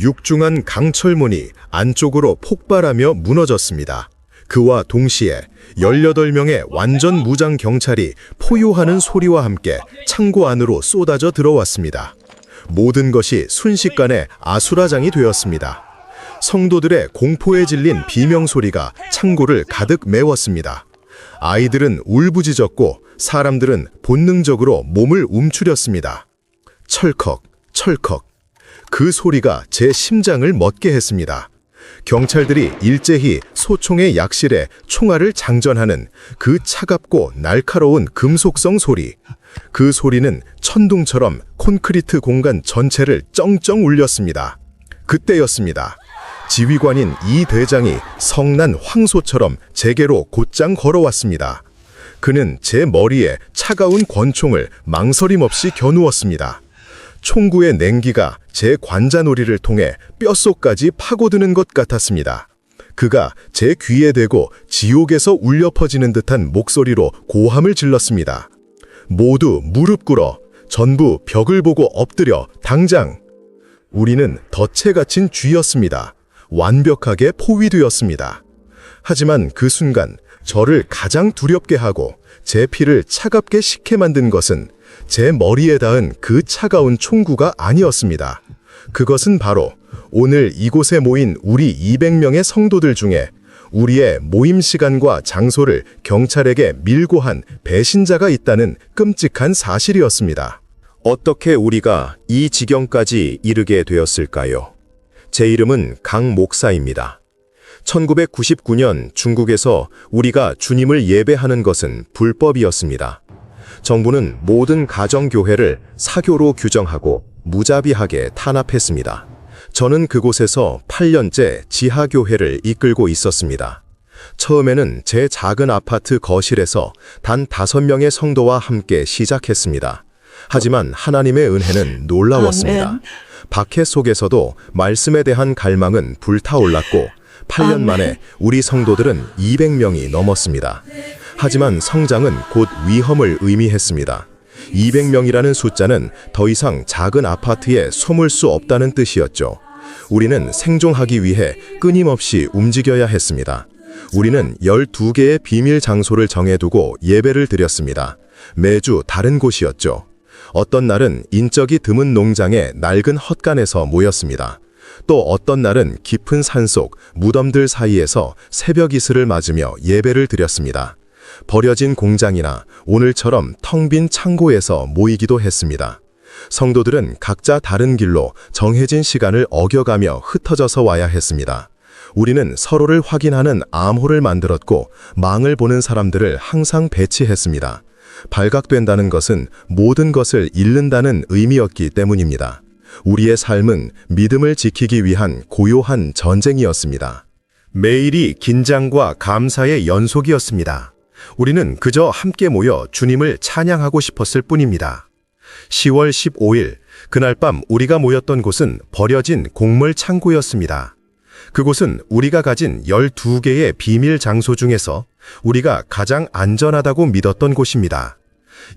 육중한 강철문이 안쪽으로 폭발하며 무너졌습니다. 그와 동시에 18명의 완전 무장 경찰이 포효하는 소리와 함께 창고 안으로 쏟아져 들어왔습니다. 모든 것이 순식간에 아수라장이 되었습니다. 성도들의 공포에 질린 비명소리가 창고를 가득 메웠습니다. 아이들은 울부짖었고 사람들은 본능적으로 몸을 움츠렸습니다. 철컥, 철컥. 그 소리가 제 심장을 멎게 했습니다. 경찰들이 일제히 소총의 약실에 총알을 장전하는 그 차갑고 날카로운 금속성 소리. 그 소리는 천둥처럼 콘크리트 공간 전체를 쩡쩡 울렸습니다. 그때였습니다. 지휘관인 이 대장이 성난 황소처럼 제게로 곧장 걸어왔습니다. 그는 제 머리에 차가운 권총을 망설임 없이 겨누었습니다. 총구의 냉기가 제 관자놀이를 통해 뼛속까지 파고드는 것 같았습니다. 그가 제 귀에 대고 지옥에서 울려 퍼지는 듯한 목소리로 고함을 질렀습니다. 모두 무릎 꿇어, 전부 벽을 보고 엎드려, 당장! 우리는 덫에 갇힌 쥐였습니다. 완벽하게 포위되었습니다. 하지만 그 순간 저를 가장 두렵게 하고 제 피를 차갑게 식게 만든 것은 제 머리에 닿은 그 차가운 총구가 아니었습니다. 그것은 바로 오늘 이곳에 모인 우리 200명의 성도들 중에 우리의 모임 시간과 장소를 경찰에게 밀고 한 배신자가 있다는 끔찍한 사실이었습니다. 어떻게 우리가 이 지경까지 이르게 되었을까요? 제 이름은 강 목사입니다. 1999년 중국에서 우리가 주님을 예배하는 것은 불법이었습니다. 정부는 모든 가정교회를 사교로 규정하고 무자비하게 탄압했습니다. 저는 그곳에서 8년째 지하교회를 이끌고 있었습니다. 처음에는 제 작은 아파트 거실에서 단 5명의 성도와 함께 시작했습니다. 하지만 하나님의 은혜는 놀라웠습니다. 아멘. 박해 속에서도 말씀에 대한 갈망은 불타올랐고 8년 아멘. 만에 우리 성도들은 200명이 넘었습니다. 하지만 성장은 곧 위험을 의미했습니다. 200명이라는 숫자는 더 이상 작은 아파트에 숨을 수 없다는 뜻이었죠. 우리는 생존하기 위해 끊임없이 움직여야 했습니다. 우리는 12개의 비밀 장소를 정해두고 예배를 드렸습니다. 매주 다른 곳이었죠. 어떤 날은 인적이 드문 농장의 낡은 헛간에서 모였습니다. 또 어떤 날은 깊은 산속 무덤들 사이에서 새벽 이슬을 맞으며 예배를 드렸습니다. 버려진 공장이나 오늘처럼 텅 빈 창고에서 모이기도 했습니다. 성도들은 각자 다른 길로 정해진 시간을 어겨가며 흩어져서 와야 했습니다. 우리는 서로를 확인하는 암호를 만들었고 망을 보는 사람들을 항상 배치했습니다. 발각된다는 것은 모든 것을 잃는다는 의미였기 때문입니다. 우리의 삶은 믿음을 지키기 위한 고요한 전쟁이었습니다. 매일이 긴장과 감사의 연속이었습니다. 우리는 그저 함께 모여 주님을 찬양하고 싶었을 뿐입니다. 10월 15일, 그날 밤 우리가 모였던 곳은 버려진 곡물 창고였습니다. 그곳은 우리가 가진 12개의 비밀 장소 중에서 우리가 가장 안전하다고 믿었던 곳입니다.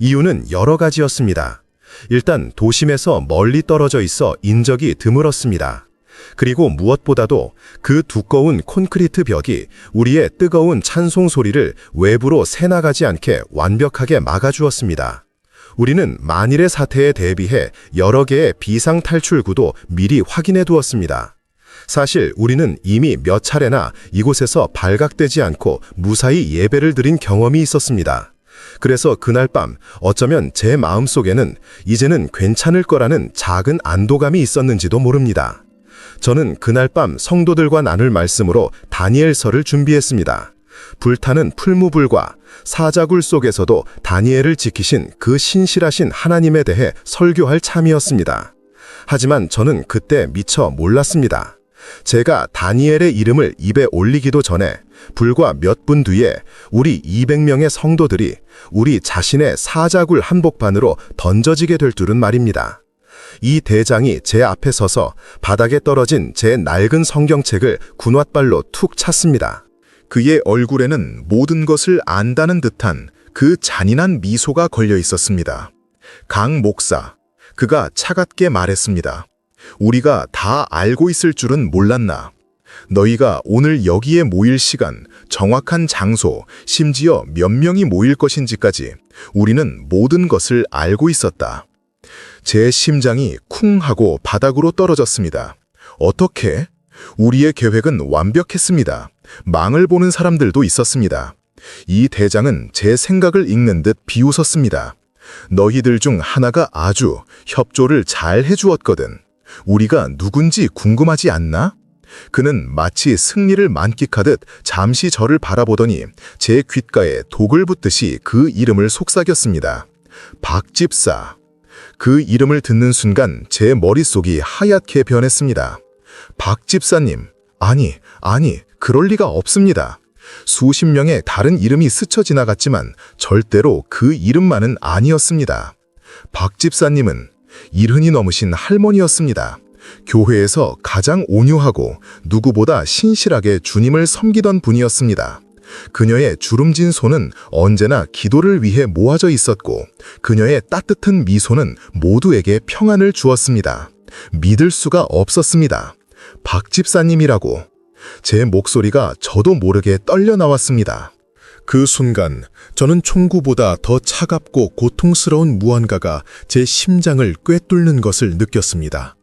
이유는 여러 가지였습니다. 일단 도심에서 멀리 떨어져 있어 인적이 드물었습니다. 그리고 무엇보다도 그 두꺼운 콘크리트 벽이 우리의 뜨거운 찬송 소리를 외부로 새나가지 않게 완벽하게 막아주었습니다. 우리는 만일의 사태에 대비해 여러 개의 비상 탈출구도 미리 확인해 두었습니다. 사실 우리는 이미 몇 차례나 이곳에서 발각되지 않고 무사히 예배를 드린 경험이 있었습니다. 그래서 그날 밤 어쩌면 제 마음속에는 이제는 괜찮을 거라는 작은 안도감이 있었는지도 모릅니다. 저는 그날 밤 성도들과 나눌 말씀으로 다니엘서를 준비했습니다. 불타는 풀무불과 사자굴 속에서도 다니엘을 지키신 그 신실하신 하나님에 대해 설교할 참이었습니다. 하지만 저는 그때 미처 몰랐습니다. 제가 다니엘의 이름을 입에 올리기도 전에 불과 몇 분 뒤에 우리 200명의 성도들이 우리 자신의 사자굴 한복판으로 던져지게 될 줄은 말입니다. 이 대장이 제 앞에 서서 바닥에 떨어진 제 낡은 성경책을 군홧발로 툭 찼습니다. 그의 얼굴에는 모든 것을 안다는 듯한 그 잔인한 미소가 걸려 있었습니다. 강 목사, 그가 차갑게 말했습니다. 우리가 다 알고 있을 줄은 몰랐나. 너희가 오늘 여기에 모일 시간, 정확한 장소, 심지어 몇 명이 모일 것인지까지 우리는 모든 것을 알고 있었다. 제 심장이 쿵 하고 바닥으로 떨어졌습니다. 어떻게? 우리의 계획은 완벽했습니다. 망을 보는 사람들도 있었습니다. 이 대장은 제 생각을 읽는 듯 비웃었습니다. 너희들 중 하나가 아주 협조를 잘 해주었거든. 우리가 누군지 궁금하지 않나? 그는 마치 승리를 만끽하듯 잠시 저를 바라보더니 제 귓가에 독을 붓듯이 그 이름을 속삭였습니다. 박집사. 그 이름을 듣는 순간 제 머릿속이 하얗게 변했습니다. 박집사님, 아니, 그럴 리가 없습니다. 수십 명의 다른 이름이 스쳐 지나갔지만 절대로 그 이름만은 아니었습니다. 박집사님은 일흔이 넘으신 할머니였습니다. 교회에서 가장 온유하고 누구보다 신실하게 주님을 섬기던 분이었습니다. 그녀의 주름진 손은 언제나 기도를 위해 모아져 있었고 그녀의 따뜻한 미소는 모두에게 평안을 주었습니다. 믿을 수가 없었습니다. 박집사님이라고. 제 목소리가 저도 모르게 떨려 나왔습니다. 그 순간 저는 총구보다 더 차갑고 고통스러운 무언가가 제 심장을 꿰뚫는 것을 느꼈습니다.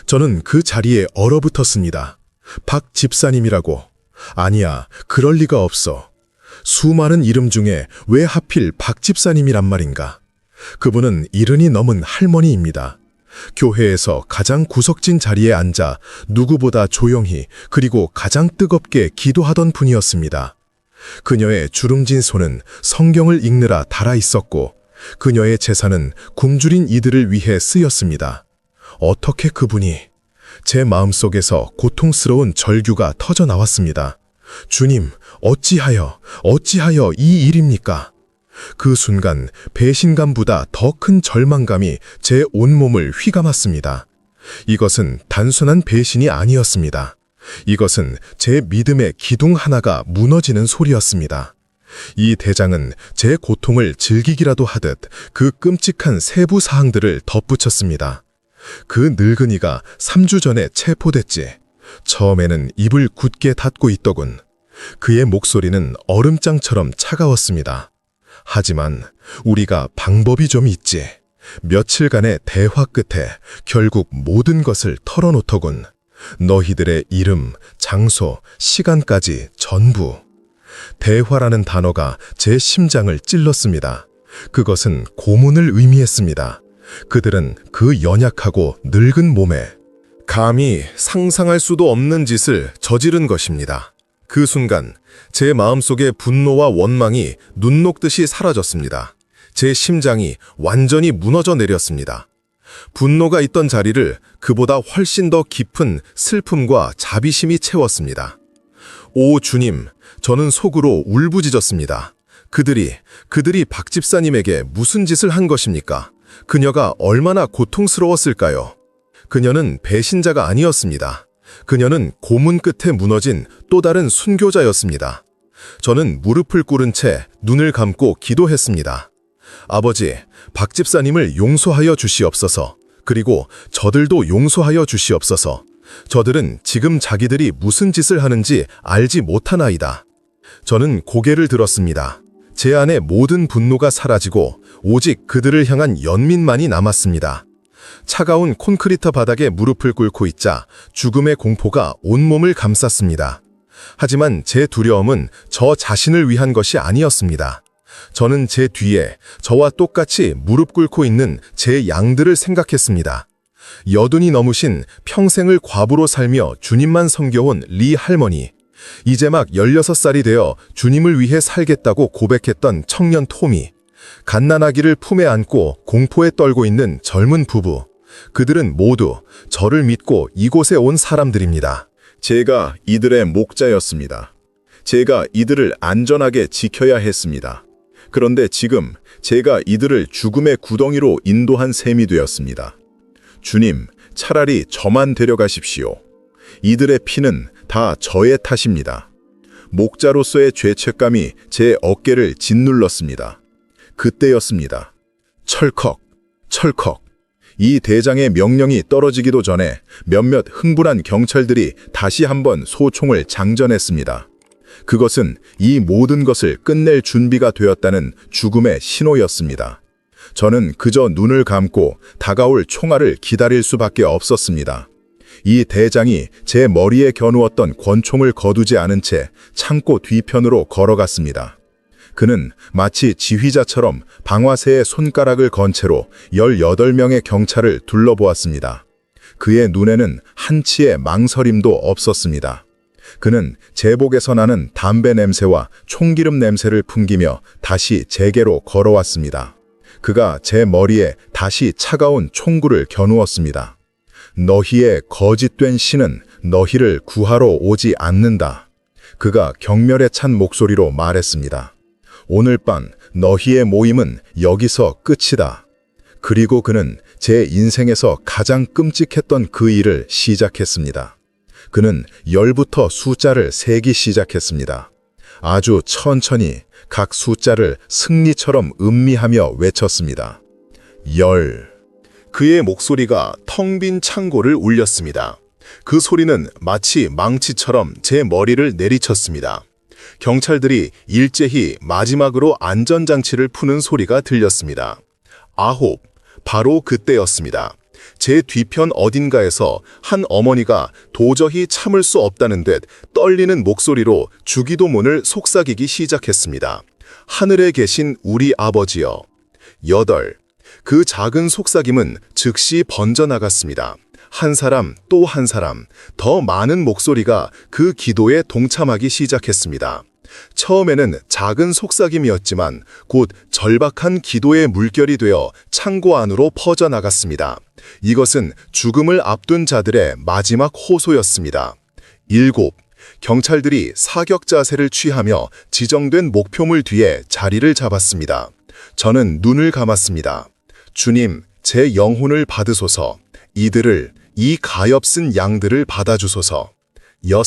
저는 그 자리에 얼어붙었습니다. 박 집사님이라고. 아니야, 그럴 리가 없어. 수많은 이름 중에 왜 하필 박 집사님이란 말인가. 그분은 일흔이 넘은 할머니입니다. 교회에서 가장 구석진 자리에 앉아 누구보다 조용히 그리고 가장 뜨겁게 기도하던 분이었습니다. 그녀의 주름진 손은 성경을 읽느라 닳아 있었고 그녀의 재산은 굶주린 이들을 위해 쓰였습니다. 어떻게 그분이... 제 마음속에서 고통스러운 절규가 터져 나왔습니다. 주님, 어찌하여 이 일입니까? 그 순간 배신감보다 더 큰 절망감이 제 온몸을 휘감았습니다. 이것은 단순한 배신이 아니었습니다. 이것은 제 믿음의 기둥 하나가 무너지는 소리였습니다. 이 대장은 제 고통을 즐기기라도 하듯 그 끔찍한 세부 사항들을 덧붙였습니다. 그 늙은이가 3주 전에 체포됐지. 처음에는 입을 굳게 닫고 있더군. 그의 목소리는 얼음장처럼 차가웠습니다. 하지만 우리가 방법이 좀 있지. 며칠간의 대화 끝에 결국 모든 것을 털어놓더군. 너희들의 이름, 장소, 시간까지 전부. 대화라는 단어가 제 심장을 찔렀습니다. 그것은 고문을 의미했습니다. 그들은 그 연약하고 늙은 몸에 감히 상상할 수도 없는 짓을 저지른 것입니다. 그 순간 제 마음속의 분노와 원망이 눈 녹듯이 사라졌습니다. 제 심장이 완전히 무너져 내렸습니다. 분노가 있던 자리를 그보다 훨씬 더 깊은 슬픔과 자비심이 채웠습니다. 오 주님, 저는 속으로 울부짖었습니다. 그들이 박 집사님에게 무슨 짓을 한 것입니까? 그녀가 얼마나 고통스러웠을까요? 그녀는 배신자가 아니었습니다. 그녀는 고문 끝에 무너진 또 다른 순교자였습니다. 저는 무릎을 꿇은 채 눈을 감고 기도했습니다. 아버지, 박 집사님을 용서하여 주시옵소서. 그리고 저들도 용서하여 주시옵소서. 저들은 지금 자기들이 무슨 짓을 하는지 알지 못하나이다. 저는 고개를 들었습니다. 제 안의 모든 분노가 사라지고 오직 그들을 향한 연민만이 남았습니다. 차가운 콘크리트 바닥에 무릎을 꿇고 있자 죽음의 공포가 온몸을 감쌌습니다. 하지만 제 두려움은 저 자신을 위한 것이 아니었습니다. 저는 제 뒤에 저와 똑같이 무릎 꿇고 있는 제 양들을 생각했습니다. 여든이 넘으신 평생을 과부로 살며 주님만 섬겨온 리 할머니, 이제 막 16살이 되어 주님을 위해 살겠다고 고백했던 청년 토미, 갓난아기를 품에 안고 공포에 떨고 있는 젊은 부부, 그들은 모두 저를 믿고 이곳에 온 사람들입니다. 제가 이들의 목자였습니다. 제가 이들을 안전하게 지켜야 했습니다. 그런데 지금 제가 이들을 죽음의 구덩이로 인도한 셈이 되었습니다. 주님, 차라리 저만 데려가십시오. 이들의 피는 다 저의 탓입니다. 목자로서의 죄책감이 제 어깨를 짓눌렀습니다. 그때였습니다. 철컥, 철컥. 이 대장의 명령이 떨어지기도 전에 몇몇 흥분한 경찰들이 다시 한번 소총을 장전했습니다. 그것은 이 모든 것을 끝낼 준비가 되었다는 죽음의 신호였습니다. 저는 그저 눈을 감고 다가올 총알을 기다릴 수밖에 없었습니다. 이 대장이 제 머리에 겨누었던 권총을 거두지 않은 채 창고 뒤편으로 걸어갔습니다. 그는 마치 지휘자처럼 방화쇠의 손가락을 건 채로 18명의 경찰을 둘러보았습니다. 그의 눈에는 한치의 망설임도 없었습니다. 그는 제복에서 나는 담배 냄새와 총기름 냄새를 풍기며 다시 제게로 걸어왔습니다. 그가 제 머리에 다시 차가운 총구를 겨누었습니다. 너희의 거짓된 신은 너희를 구하러 오지 않는다. 그가 경멸에 찬 목소리로 말했습니다. 오늘 밤 너희의 모임은 여기서 끝이다. 그리고 그는 제 인생에서 가장 끔찍했던 그 일을 시작했습니다. 그는 10부터 숫자를 세기 시작했습니다. 아주 천천히 각 숫자를 승리처럼 음미하며 외쳤습니다. 10. 그의 목소리가 텅 빈 창고를 울렸습니다. 그 소리는 마치 망치처럼 제 머리를 내리쳤습니다. 경찰들이 일제히 마지막으로 안전장치를 푸는 소리가 들렸습니다. 9. 바로 그때였습니다. 제 뒤편 어딘가에서 한 어머니가 도저히 참을 수 없다는 듯 떨리는 목소리로 주기도문을 속삭이기 시작했습니다. 하늘에 계신 우리 아버지여. 8. 그 작은 속삭임은 즉시 번져나갔습니다. 한 사람 또 한 사람, 더 많은 목소리가 그 기도에 동참하기 시작했습니다. 처음에는 작은 속삭임이었지만 곧 절박한 기도의 물결이 되어 창고 안으로 퍼져나갔습니다. 이것은 죽음을 앞둔 자들의 마지막 호소였습니다. 7. 경찰들이 사격 자세를 취하며 지정된 목표물 뒤에 자리를 잡았습니다. 저는 눈을 감았습니다. 주님, 제 영혼을 받으소서. 이 가엾은 양들을 받아주소서. 6.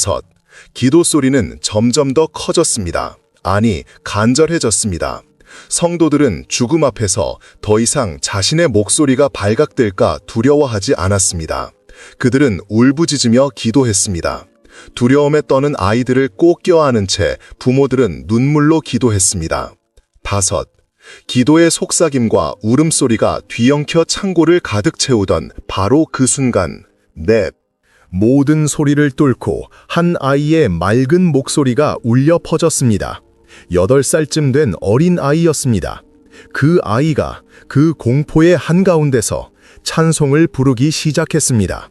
기도 소리는 점점 더 커졌습니다. 아니, 간절해졌습니다. 성도들은 죽음 앞에서 더 이상 자신의 목소리가 발각될까 두려워하지 않았습니다. 그들은 울부짖으며 기도했습니다. 두려움에 떠는 아이들을 꼭 껴안은 채 부모들은 눈물로 기도했습니다. 5. 기도의 속삭임과 울음소리가 뒤엉켜 창고를 가득 채우던 바로 그 순간, 넷. 모든 소리를 뚫고 한 아이의 맑은 목소리가 울려 퍼졌습니다. 8살쯤 된 어린 아이였습니다. 그 아이가 그 공포의 한가운데서 찬송을 부르기 시작했습니다.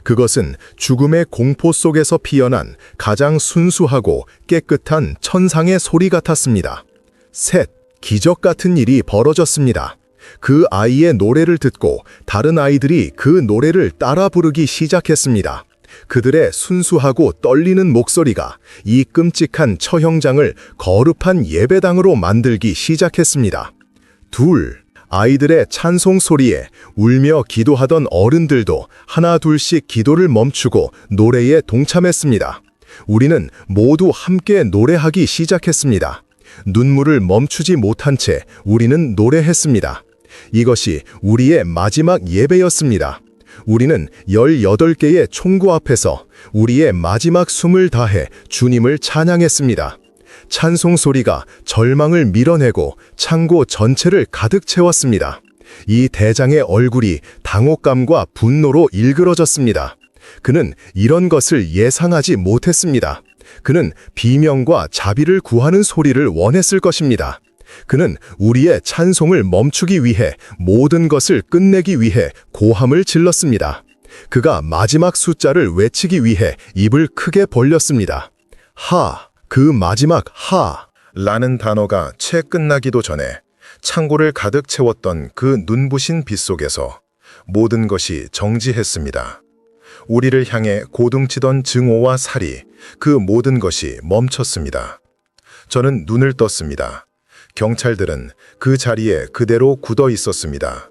그것은 죽음의 공포 속에서 피어난 가장 순수하고 깨끗한 천상의 소리 같았습니다. 셋. 기적 같은 일이 벌어졌습니다. 그 아이의 노래를 듣고 다른 아이들이 그 노래를 따라 부르기 시작했습니다. 그들의 순수하고 떨리는 목소리가 이 끔찍한 처형장을 거룩한 예배당으로 만들기 시작했습니다. 2. 아이들의 찬송 소리에 울며 기도하던 어른들도 하나둘씩 기도를 멈추고 노래에 동참했습니다. 우리는 모두 함께 노래하기 시작했습니다. 눈물을 멈추지 못한 채 우리는 노래했습니다. 이것이 우리의 마지막 예배였습니다. 우리는 18개의 총구 앞에서 우리의 마지막 숨을 다해 주님을 찬양했습니다. 찬송 소리가 절망을 밀어내고 창고 전체를 가득 채웠습니다. 이 대장의 얼굴이 당혹감과 분노로 일그러졌습니다. 그는 이런 것을 예상하지 못했습니다. 그는 비명과 자비를 구하는 소리를 원했을 것입니다. 그는 우리의 찬송을 멈추기 위해 모든 것을 끝내기 위해 고함을 질렀습니다. 그가 마지막 숫자를 외치기 위해 입을 크게 벌렸습니다. 그 마지막 라는 단어가 채 끝나기도 전에 창고를 가득 채웠던 그 눈부신 빛 속에서 모든 것이 정지했습니다. 우리를 향해 고둥치던 증오와 살이, 그 모든 것이 멈췄습니다. 저는 눈을 떴습니다. 경찰들은 그 자리에 그대로 굳어 있었습니다.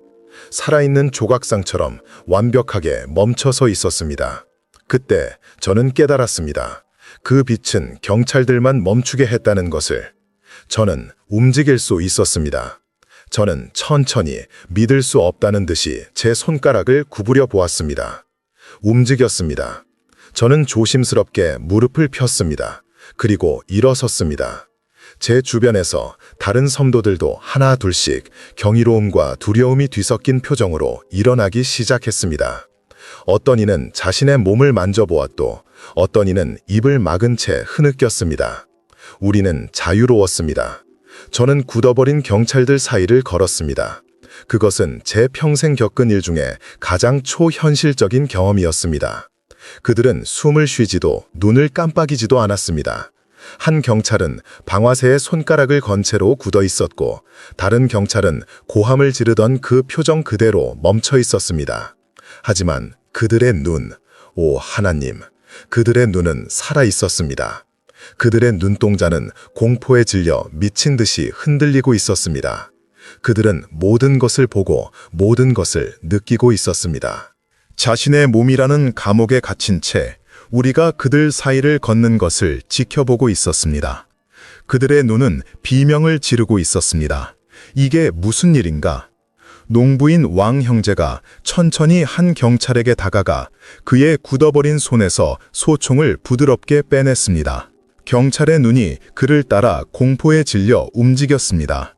살아있는 조각상처럼 완벽하게 멈춰서 있었습니다. 그때 저는 깨달았습니다. 그 빛은 경찰들만 멈추게 했다는 것을. 저는 움직일 수 있었습니다. 저는 천천히 믿을 수 없다는 듯이 제 손가락을 구부려 보았습니다. 움직였습니다. 저는 조심스럽게 무릎을 폈습니다. 그리고 일어섰습니다. 제 주변에서 다른 성도들도 하나 둘씩 경이로움과 두려움이 뒤섞인 표정으로 일어나기 시작했습니다. 어떤 이는 자신의 몸을 만져보았고 어떤 이는 입을 막은 채 흐느꼈습니다. 우리는 자유로웠습니다. 저는 굳어버린 경찰들 사이를 걸었습니다. 그것은 제 평생 겪은 일 중에 가장 초현실적인 경험이었습니다. 그들은 숨을 쉬지도 눈을 깜빡이지도 않았습니다. 한 경찰은 방화쇠에 손가락을 건 채로 굳어 있었고 다른 경찰은 고함을 지르던 그 표정 그대로 멈춰 있었습니다. 하지만 그들의 눈, 오 하나님, 그들의 눈은 살아 있었습니다. 그들의 눈동자는 공포에 질려 미친 듯이 흔들리고 있었습니다. 그들은 모든 것을 보고 모든 것을 느끼고 있었습니다. 자신의 몸이라는 감옥에 갇힌 채 우리가 그들 사이를 걷는 것을 지켜보고 있었습니다. 그들의 눈은 비명을 지르고 있었습니다. 이게 무슨 일인가? 농부인 왕 형제가 천천히 한 경찰에게 다가가 그의 굳어버린 손에서 소총을 부드럽게 빼냈습니다. 경찰의 눈이 그를 따라 공포에 질려 움직였습니다.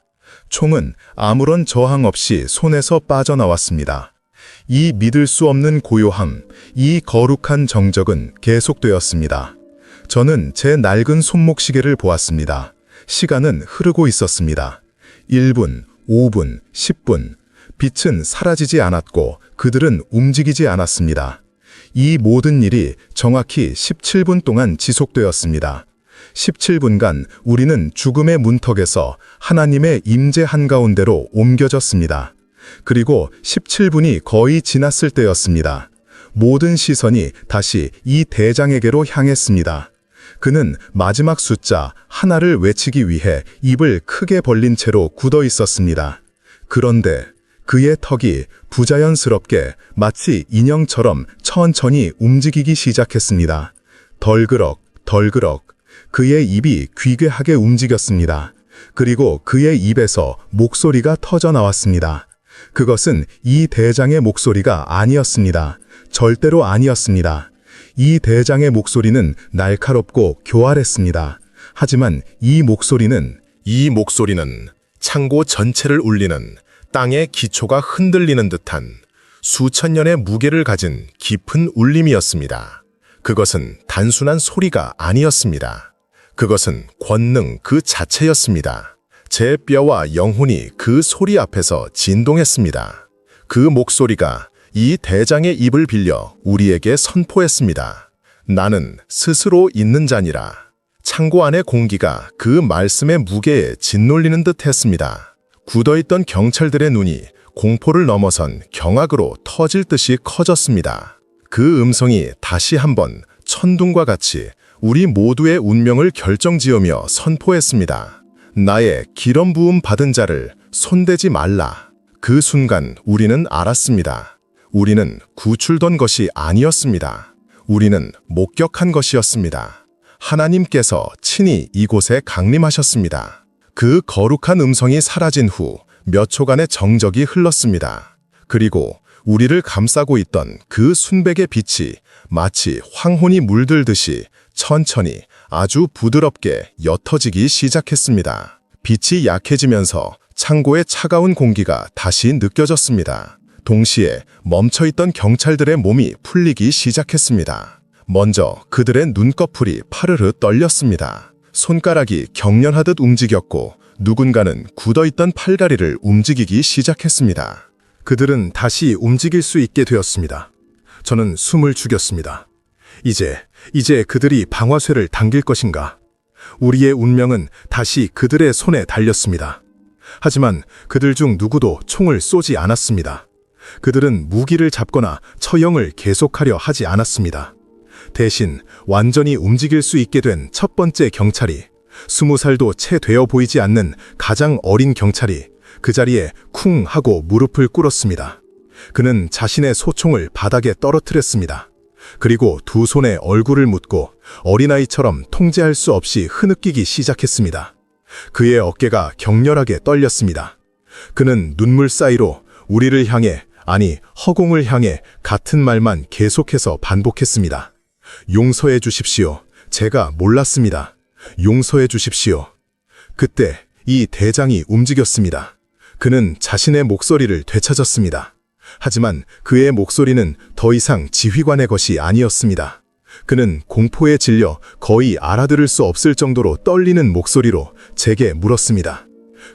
총은 아무런 저항 없이 손에서 빠져나왔습니다. 이 믿을 수 없는 고요함, 이 거룩한 정적은 계속되었습니다. 저는 제 낡은 손목시계를 보았습니다. 시간은 흐르고 있었습니다. 1분, 5분, 10분. 빛은 사라지지 않았고 그들은 움직이지 않았습니다. 이 모든 일이 정확히 17분 동안 지속되었습니다. 17분간 우리는 죽음의 문턱에서 하나님의 임재 한가운데로 옮겨졌습니다. 그리고 17분이 거의 지났을 때였습니다. 모든 시선이 다시 이 대장에게로 향했습니다. 그는 마지막 숫자 하나를 외치기 위해 입을 크게 벌린 채로 굳어 있었습니다. 그런데 그의 턱이 부자연스럽게 마치 인형처럼 천천히 움직이기 시작했습니다. 덜그럭, 덜그럭. 그의 입이 귀괴하게 움직였습니다. 그리고 그의 입에서 목소리가 터져 나왔습니다. 그것은 이 대장의 목소리가 아니었습니다. 절대로 아니었습니다. 이 대장의 목소리는 날카롭고 교활했습니다. 하지만 이 목소리는 창고 전체를 울리는 땅의 기초가 흔들리는 듯한 수천 년의 무게를 가진 깊은 울림이었습니다. 그것은 단순한 소리가 아니었습니다. 그것은 권능 그 자체였습니다. 제 뼈와 영혼이 그 소리 앞에서 진동했습니다. 그 목소리가 이 대장의 입을 빌려 우리에게 선포했습니다. 나는 스스로 있는 자니라. 창고 안의 공기가 그 말씀의 무게에 짓눌리는 듯 했습니다. 굳어있던 경찰들의 눈이 공포를 넘어선 경악으로 터질 듯이 커졌습니다. 그 음성이 다시 한번 천둥과 같이 우리 모두의 운명을 결정지으며 선포했습니다. 나의 기름 부음 받은 자를 손대지 말라. 그 순간 우리는 알았습니다. 우리는 구출된 것이 아니었습니다. 우리는 목격한 것이었습니다. 하나님께서 친히 이곳에 강림하셨습니다. 그 거룩한 음성이 사라진 후 몇 초간의 정적이 흘렀습니다. 그리고 우리를 감싸고 있던 그 순백의 빛이 마치 황혼이 물들듯이 천천히 아주 부드럽게 옅어지기 시작했습니다. 빛이 약해지면서 창고의 차가운 공기가 다시 느껴졌습니다. 동시에 멈춰있던 경찰들의 몸이 풀리기 시작했습니다. 먼저 그들의 눈꺼풀이 파르르 떨렸습니다. 손가락이 경련하듯 움직였고 누군가는 굳어있던 팔다리를 움직이기 시작했습니다. 그들은 다시 움직일 수 있게 되었습니다. 저는 숨을 죽였습니다. 이제 그들이 방화쇠를 당길 것인가? 우리의 운명은 다시 그들의 손에 달렸습니다. 하지만 그들 중 누구도 총을 쏘지 않았습니다. 그들은 무기를 잡거나 처형을 계속하려 하지 않았습니다. 대신 완전히 움직일 수 있게 된 첫 번째 경찰이 20살도 채 되어 보이지 않는 가장 어린 경찰이 그 자리에 쿵 하고 무릎을 꿇었습니다. 그는 자신의 소총을 바닥에 떨어뜨렸습니다. 그리고 두 손에 얼굴을 묻고 어린아이처럼 통제할 수 없이 흐느끼기 시작했습니다. 그의 어깨가 격렬하게 떨렸습니다. 그는 눈물 사이로 우리를 향해, 아니 허공을 향해 같은 말만 계속해서 반복했습니다. 용서해 주십시오. 제가 몰랐습니다. 용서해 주십시오. 그때 이 대장이 움직였습니다. 그는 자신의 목소리를 되찾았습니다. 하지만 그의 목소리는 더 이상 지휘관의 것이 아니었습니다. 그는 공포에 질려 거의 알아들을 수 없을 정도로 떨리는 목소리로 제게 물었습니다.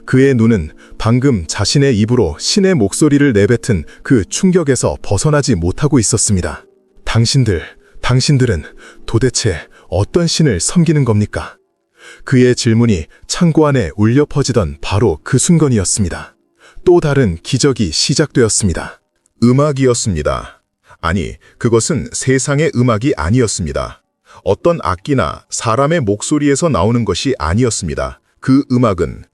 그의 눈은 방금 자신의 입으로 신의 목소리를 내뱉은 그 충격에서 벗어나지 못하고 있었습니다. 당신들은 도대체 어떤 신을 섬기는 겁니까? 그의 질문이 창고 안에 울려 퍼지던 바로 그 순간이었습니다. 또 다른 기적이 시작되었습니다. 음악이었습니다. 아니, 그것은 세상의 음악이 아니었습니다. 어떤 악기나 사람의 목소리에서 나오는 것이 아니었습니다. 그 음악은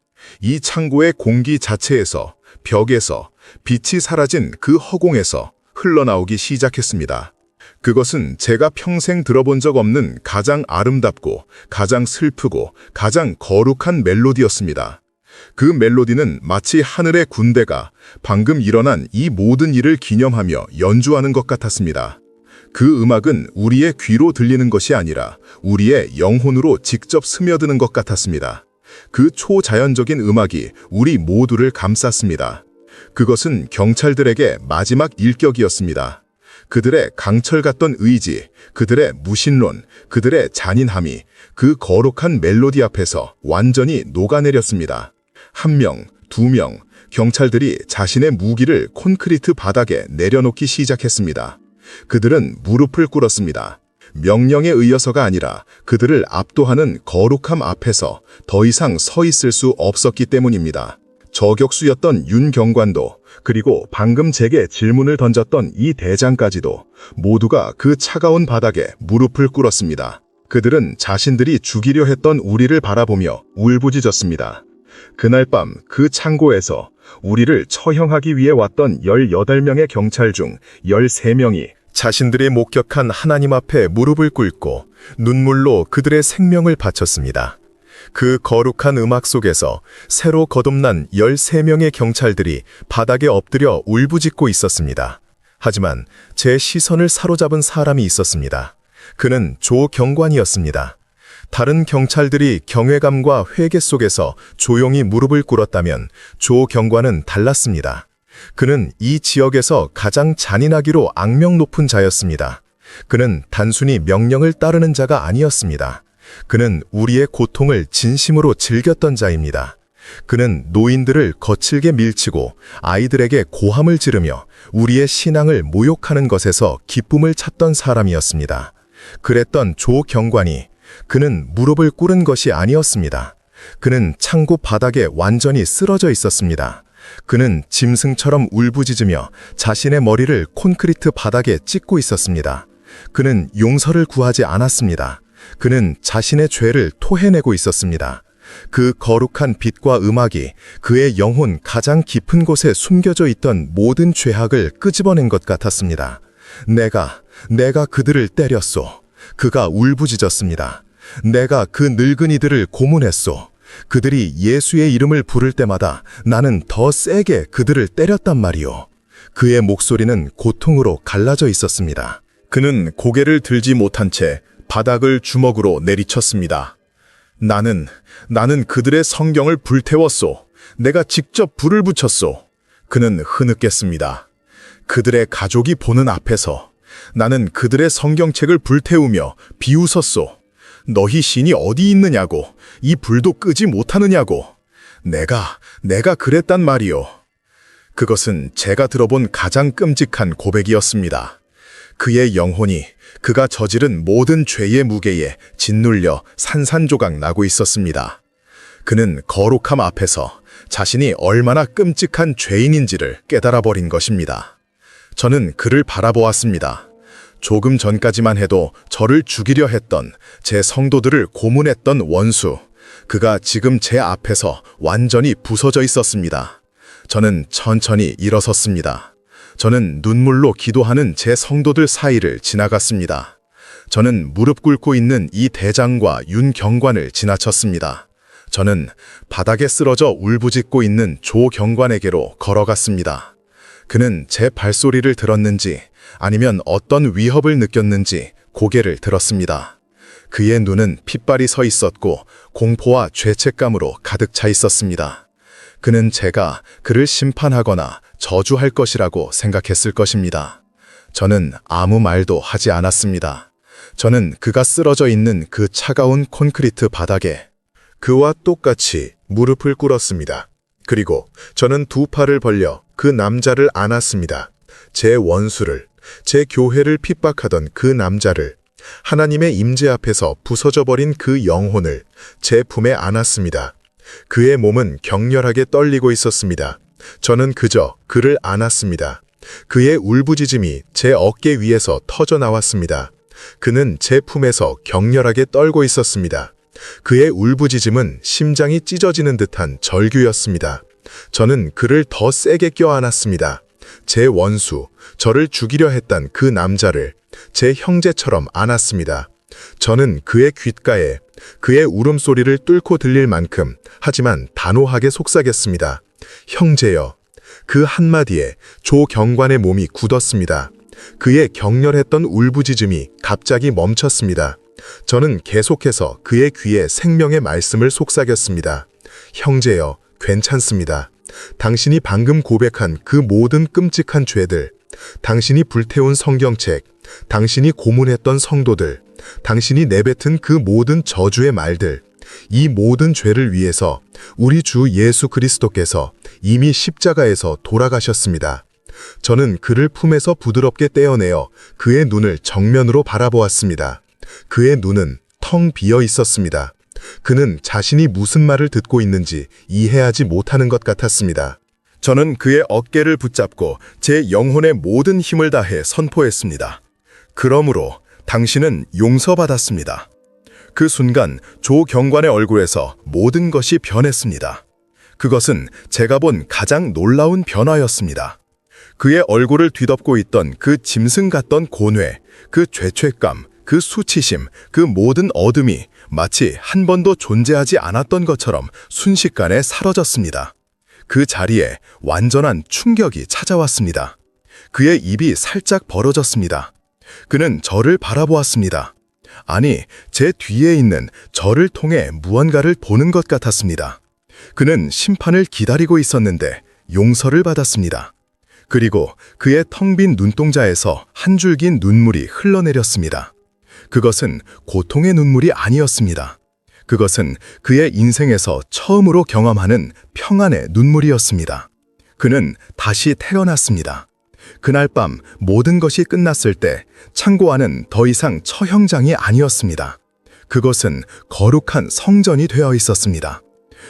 이 창고의 공기 자체에서, 벽에서, 빛이 사라진 그 허공에서 흘러나오기 시작했습니다. 그것은 제가 평생 들어본 적 없는 가장 아름답고 가장 슬프고 가장 거룩한 멜로디였습니다. 그 멜로디는 마치 하늘의 군대가 방금 일어난 이 모든 일을 기념하며 연주하는 것 같았습니다. 그 음악은 우리의 귀로 들리는 것이 아니라 우리의 영혼으로 직접 스며드는 것 같았습니다. 그 초자연적인 음악이 우리 모두를 감쌌습니다. 그것은 경찰들에게 마지막 일격이었습니다. 그들의 강철 같던 의지, 그들의 무신론, 그들의 잔인함이 그 거룩한 멜로디 앞에서 완전히 녹아내렸습니다. 1명, 2명, 경찰들이 자신의 무기를 콘크리트 바닥에 내려놓기 시작했습니다. 그들은 무릎을 꿇었습니다. 명령에 의해서가 아니라 그들을 압도하는 거룩함 앞에서 더 이상 서 있을 수 없었기 때문입니다. 저격수였던 윤 경관도, 그리고 방금 제게 질문을 던졌던 이 대장까지도 모두가 그 차가운 바닥에 무릎을 꿇었습니다. 그들은 자신들이 죽이려 했던 우리를 바라보며 울부짖었습니다. 그날 밤 그 창고에서 우리를 처형하기 위해 왔던 18명의 경찰 중 13명이 자신들의 목격한 하나님 앞에 무릎을 꿇고 눈물로 그들의 생명을 바쳤습니다. 그 거룩한 음악 속에서 새로 거듭난 13명의 경찰들이 바닥에 엎드려 울부짖고 있었습니다. 하지만 제 시선을 사로잡은 사람이 있었습니다. 그는 조 경관이었습니다. 다른 경찰들이 경외감과 회개 속에서 조용히 무릎을 꿇었다면 조 경관은 달랐습니다. 그는 이 지역에서 가장 잔인하기로 악명 높은 자였습니다. 그는 단순히 명령을 따르는 자가 아니었습니다. 그는 우리의 고통을 진심으로 즐겼던 자입니다. 그는 노인들을 거칠게 밀치고 아이들에게 고함을 지르며 우리의 신앙을 모욕하는 것에서 기쁨을 찾던 사람이었습니다. 그랬던 조 경관이, 그는 무릎을 꿇은 것이 아니었습니다. 그는 창고 바닥에 완전히 쓰러져 있었습니다. 그는 짐승처럼 울부짖으며 자신의 머리를 콘크리트 바닥에 찍고 있었습니다. 그는 용서를 구하지 않았습니다. 그는 자신의 죄를 토해내고 있었습니다. 그 거룩한 빛과 음악이 그의 영혼 가장 깊은 곳에 숨겨져 있던 모든 죄악을 끄집어낸 것 같았습니다. 내가 그들을 때렸소. 그가 울부짖었습니다. 내가 그 늙은이들을 고문했소. 그들이 예수의 이름을 부를 때마다 나는 더 세게 그들을 때렸단 말이오. 그의 목소리는 고통으로 갈라져 있었습니다. 그는 고개를 들지 못한 채 바닥을 주먹으로 내리쳤습니다. 나는 그들의 성경을 불태웠소. 내가 직접 불을 붙였소. 그는 흐느꼈습니다. 그들의 가족이 보는 앞에서 나는 그들의 성경책을 불태우며 비웃었소. 너희 신이 어디 있느냐고, 이 불도 끄지 못하느냐고. 내가 그랬단 말이오. 그것은 제가 들어본 가장 끔찍한 고백이었습니다. 그의 영혼이 그가 저지른 모든 죄의 무게에 짓눌려 산산조각 나고 있었습니다. 그는 거룩함 앞에서 자신이 얼마나 끔찍한 죄인인지를 깨달아버린 것입니다. 저는 그를 바라보았습니다. 조금 전까지만 해도 저를 죽이려 했던 제 성도들을 고문했던 원수, 그가 지금 제 앞에서 완전히 부서져 있었습니다. 저는 천천히 일어섰습니다. 저는 눈물로 기도하는 제 성도들 사이를 지나갔습니다. 저는 무릎 꿇고 있는 이 대장과 윤 경관을 지나쳤습니다. 저는 바닥에 쓰러져 울부짖고 있는 조 경관에게로 걸어갔습니다. 그는 제 발소리를 들었는지 아니면 어떤 위협을 느꼈는지 고개를 들었습니다. 그의 눈은 핏발이 서 있었고 공포와 죄책감으로 가득 차 있었습니다. 그는 제가 그를 심판하거나 저주할 것이라고 생각했을 것입니다. 저는 아무 말도 하지 않았습니다. 저는 그가 쓰러져 있는 그 차가운 콘크리트 바닥에 그와 똑같이 무릎을 꿇었습니다. 그리고 저는 두 팔을 벌려 그 남자를 안았습니다. 제 원수를, 제 교회를 핍박하던 그 남자를, 하나님의 임재 앞에서 부서져버린 그 영혼을 제 품에 안았습니다. 그의 몸은 격렬하게 떨리고 있었습니다. 저는 그저 그를 안았습니다. 그의 울부짖음이 제 어깨 위에서 터져 나왔습니다. 그는 제 품에서 격렬하게 떨고 있었습니다. 그의 울부짖음은 심장이 찢어지는 듯한 절규였습니다. 저는 그를 더 세게 껴안았습니다. 제 원수, 저를 죽이려 했던 그 남자를 제 형제처럼 안았습니다. 저는 그의 귓가에 그의 울음소리를 뚫고 들릴 만큼 하지만 단호하게 속삭였습니다. 형제여. 그 한마디에 조 경관의 몸이 굳었습니다. 그의 격렬했던 울부짖음이 갑자기 멈췄습니다. 저는 계속해서 그의 귀에 생명의 말씀을 속삭였습니다. 형제여, 괜찮습니다. 당신이 방금 고백한 그 모든 끔찍한 죄들, 당신이 불태운 성경책, 당신이 고문했던 성도들, 당신이 내뱉은 그 모든 저주의 말들, 이 모든 죄를 위해서 우리 주 예수 그리스도께서 이미 십자가에서 돌아가셨습니다. 저는 그를 품에서 부드럽게 떼어내어 그의 눈을 정면으로 바라보았습니다. 그의 눈은 텅 비어 있었습니다. 그는 자신이 무슨 말을 듣고 있는지 이해하지 못하는 것 같았습니다. 저는 그의 어깨를 붙잡고 제 영혼의 모든 힘을 다해 선포했습니다. 그러므로 당신은 용서받았습니다. 그 순간 조 경관의 얼굴에서 모든 것이 변했습니다. 그것은 제가 본 가장 놀라운 변화였습니다. 그의 얼굴을 뒤덮고 있던 그 짐승 같던 고뇌, 그 죄책감, 그 수치심, 그 모든 어둠이 마치 한 번도 존재하지 않았던 것처럼 순식간에 사라졌습니다. 그 자리에 완전한 충격이 찾아왔습니다. 그의 입이 살짝 벌어졌습니다. 그는 저를 바라보았습니다. 아니, 제 뒤에 있는 저를 통해 무언가를 보는 것 같았습니다. 그는 심판을 기다리고 있었는데 용서를 받았습니다. 그리고 그의 텅 빈 눈동자에서 한 줄기 눈물이 흘러내렸습니다. 그것은 고통의 눈물이 아니었습니다. 그것은 그의 인생에서 처음으로 경험하는 평안의 눈물이었습니다. 그는 다시 태어났습니다. 그날 밤 모든 것이 끝났을 때 창고 안은 더 이상 처형장이 아니었습니다. 그것은 거룩한 성전이 되어 있었습니다.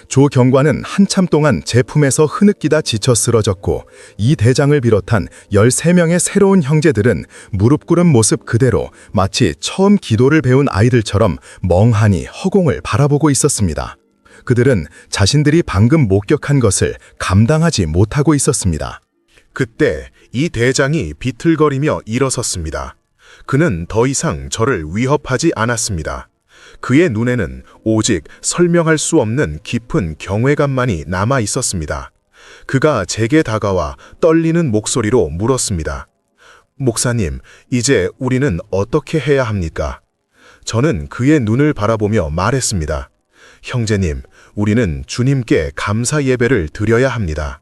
조 경관은 한참 동안 제 품에서 흐느끼다 지쳐 쓰러졌고 이 대장을 비롯한 13명의 새로운 형제들은 무릎 꿇은 모습 그대로 마치 처음 기도를 배운 아이들처럼 멍하니 허공을 바라보고 있었습니다. 그들은 자신들이 방금 목격한 것을 감당하지 못하고 있었습니다. 그때 이 대장이 비틀거리며 일어섰습니다. 그는 더 이상 저를 위협하지 않았습니다. 그의 눈에는 오직 설명할 수 없는 깊은 경외감만이 남아 있었습니다. 그가 제게 다가와 떨리는 목소리로 물었습니다. 목사님, 이제 우리는 어떻게 해야 합니까? 저는 그의 눈을 바라보며 말했습니다. 형제님, 우리는 주님께 감사 예배를 드려야 합니다.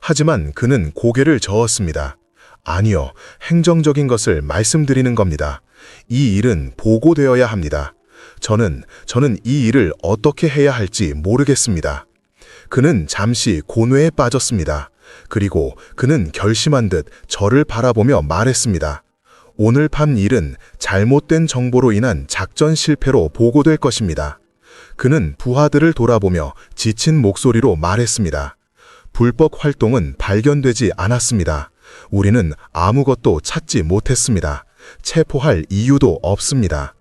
하지만 그는 고개를 저었습니다. 아니요, 행정적인 것을 말씀드리는 겁니다. 이 일은 보고되어야 합니다. 저는 이 일을 어떻게 해야 할지 모르겠습니다. 그는 잠시 고뇌에 빠졌습니다. 그리고 그는 결심한 듯 저를 바라보며 말했습니다. 오늘 밤 일은 잘못된 정보로 인한 작전 실패로 보고될 것입니다. 그는 부하들을 돌아보며 지친 목소리로 말했습니다. 불법 활동은 발견되지 않았습니다. 우리는 아무것도 찾지 못했습니다. 체포할 이유도 없습니다.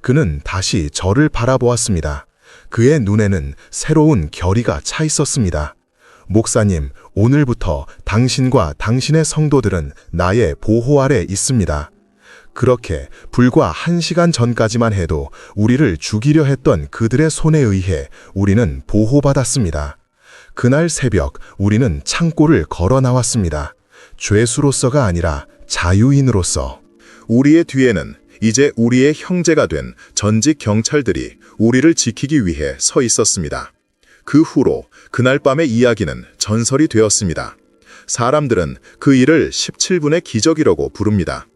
그는 다시 저를 바라보았습니다. 그의 눈에는 새로운 결의가 차 있었습니다. 목사님, 오늘부터 당신과 당신의 성도들은 나의 보호 아래 있습니다. 그렇게 불과 1시간 전까지만 해도 우리를 죽이려 했던 그들의 손에 의해 우리는 보호받았습니다. 그날 새벽 우리는 창고를 걸어 나왔습니다. 죄수로서가 아니라 자유인으로서. 우리의 뒤에는 이제 우리의 형제가 된 전직 경찰들이 우리를 지키기 위해 서 있었습니다. 그 후로 그날 밤의 이야기는 전설이 되었습니다. 사람들은 그 일을 17분의 기적이라고 부릅니다.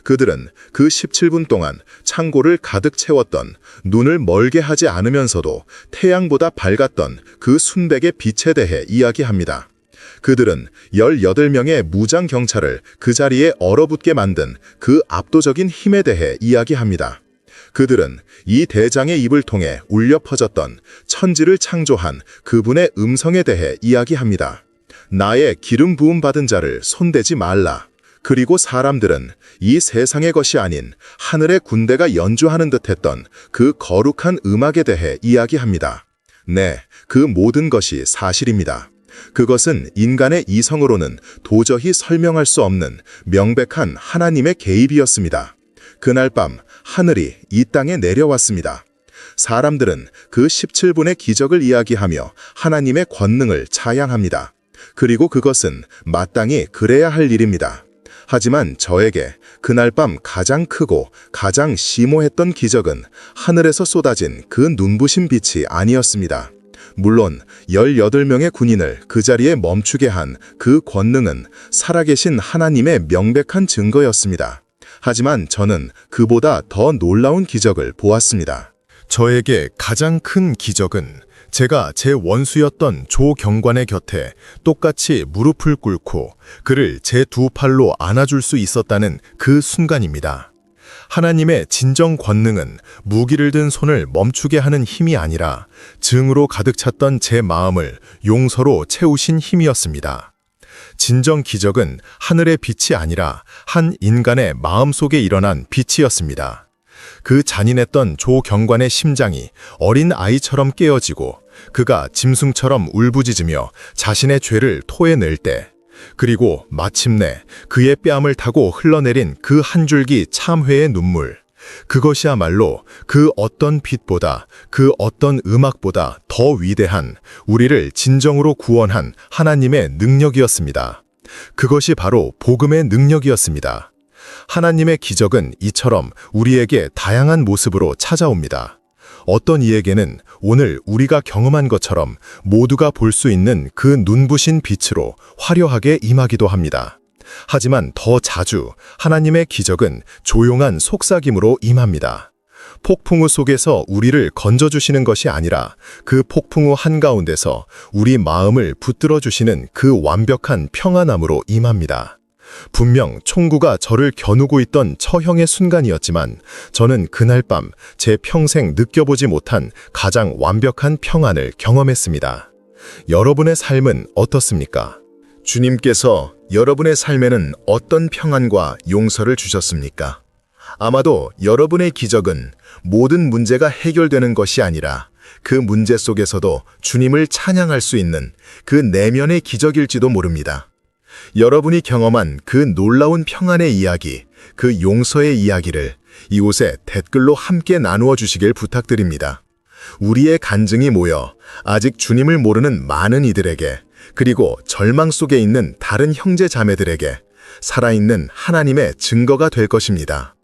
그들은 그 17분 동안 창고를 가득 채웠던, 눈을 멀게 하지 않으면서도 태양보다 밝았던 그 순백의 빛에 대해 이야기합니다. 그들은 18명의 무장 경찰을 그 자리에 얼어붙게 만든 그 압도적인 힘에 대해 이야기합니다. 그들은 이 대장의 입을 통해 울려 퍼졌던 천지를 창조한 그분의 음성에 대해 이야기합니다. 나의 기름 부음 받은 자를 손대지 말라. 그리고 사람들은 이 세상의 것이 아닌 하늘의 군대가 연주하는 듯했던 그 거룩한 음악에 대해 이야기합니다. 네, 그 모든 것이 사실입니다. 그것은 인간의 이성으로는 도저히 설명할 수 없는 명백한 하나님의 개입이었습니다. 그날 밤 하늘이 이 땅에 내려왔습니다. 사람들은 그 17분의 기적을 이야기하며 하나님의 권능을 찬양합니다. 그리고 그것은 마땅히 그래야 할 일입니다. 하지만 저에게 그날 밤 가장 크고 가장 심오했던 기적은 하늘에서 쏟아진 그 눈부신 빛이 아니었습니다. 물론 18명의 군인을 그 자리에 멈추게 한 그 권능은 살아계신 하나님의 명백한 증거였습니다. 하지만 저는 그보다 더 놀라운 기적을 보았습니다. 저에게 가장 큰 기적은 제가 제 원수였던 조 경관의 곁에 똑같이 무릎을 꿇고 그를 제 두 팔로 안아줄 수 있었다는 그 순간입니다. 하나님의 진정 권능은 무기를 든 손을 멈추게 하는 힘이 아니라 증오로 가득 찼던 제 마음을 용서로 채우신 힘이었습니다. 진정 기적은 하늘의 빛이 아니라 한 인간의 마음속에 일어난 빛이었습니다. 그 잔인했던 조 경관의 심장이 어린 아이처럼 깨어지고 그가 짐승처럼 울부짖으며 자신의 죄를 토해낼 때, 그리고 마침내 그의 뺨을 타고 흘러내린 그 한 줄기 참회의 눈물, 그것이야말로 그 어떤 빛보다, 그 어떤 음악보다 더 위대한, 우리를 진정으로 구원한 하나님의 능력이었습니다. 그것이 바로 복음의 능력이었습니다. 하나님의 기적은 이처럼 우리에게 다양한 모습으로 찾아옵니다. 어떤 이에게는 오늘 우리가 경험한 것처럼 모두가 볼 수 있는 그 눈부신 빛으로 화려하게 임하기도 합니다. 하지만 더 자주 하나님의 기적은 조용한 속삭임으로 임합니다. 폭풍우 속에서 우리를 건져주시는 것이 아니라 그 폭풍우 한가운데서 우리 마음을 붙들어 주시는 그 완벽한 평안함으로 임합니다. 분명 총구가 저를 겨누고 있던 처형의 순간이었지만 저는 그날 밤 제 평생 느껴보지 못한 가장 완벽한 평안을 경험했습니다. 여러분의 삶은 어떻습니까? 주님께서 여러분의 삶에는 어떤 평안과 용서를 주셨습니까? 아마도 여러분의 기적은 모든 문제가 해결되는 것이 아니라 그 문제 속에서도 주님을 찬양할 수 있는 그 내면의 기적일지도 모릅니다. 여러분이 경험한 그 놀라운 평안의 이야기, 그 용서의 이야기를 이곳에 댓글로 함께 나누어 주시길 부탁드립니다. 우리의 간증이 모여 아직 주님을 모르는 많은 이들에게, 그리고 절망 속에 있는 다른 형제 자매들에게 살아있는 하나님의 증거가 될 것입니다.